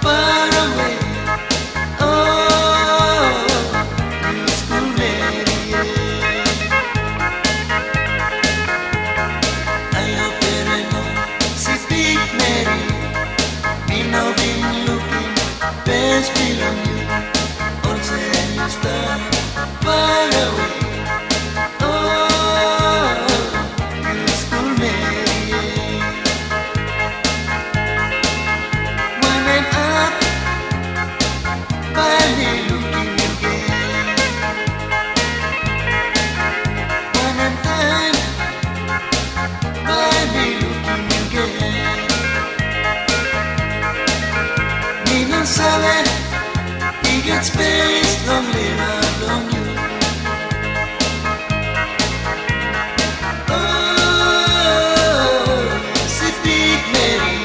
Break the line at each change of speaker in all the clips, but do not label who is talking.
far away. Oh, new school Mary. Ayo pereno si big Mary. Me now been looking best below you. All say you stand far away. Sabe, he gets space, don't live along you. Oh, si big Mary,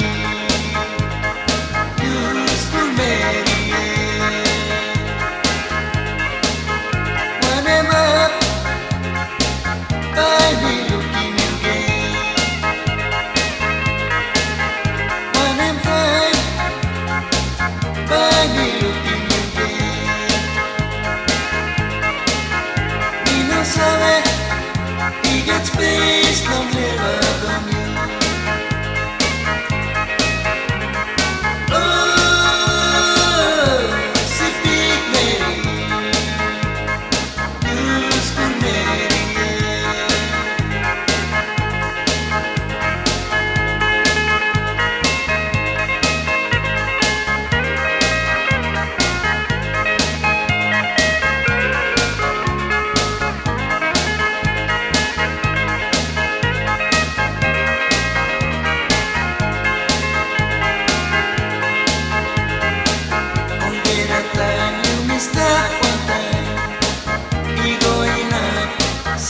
useful Mary. When I'm up, by me looking again. When I'm fine, by me looking again. He no sabe, he gets space, don't live along you. Oh, si big Mary, useful Mary.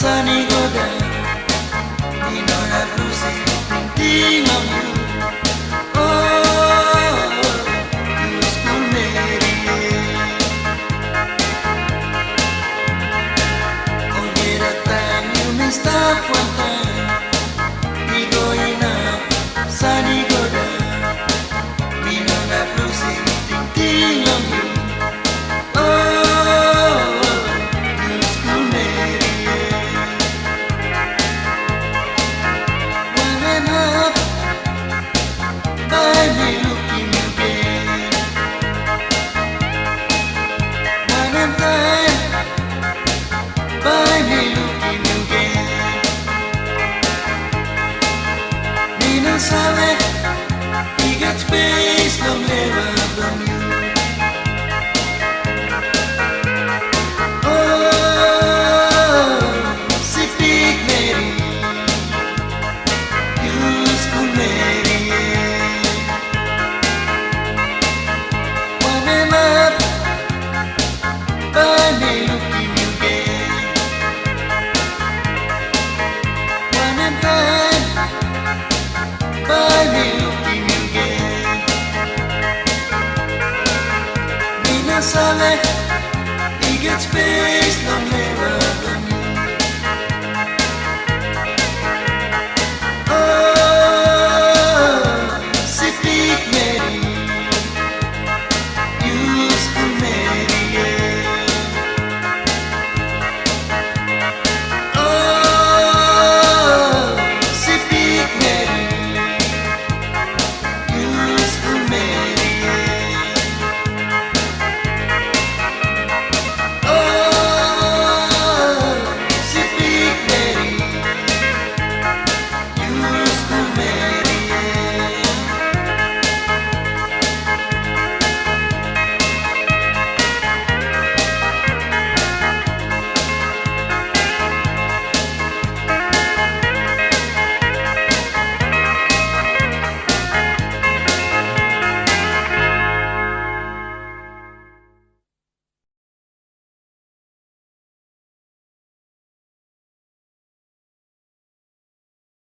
Sunny go down, me know that losing thinking of you. Oh, useful Mary. Oh, get a time you missed up one time. Me going up, sunny go down, me know that losing thinking of you. By me looking again. Me no sabe, he gets space, no never from you. Oh, si big Mary, useful Mary. When I'm up, by me looking again. By me looking again. Me no sabe, he gets space, no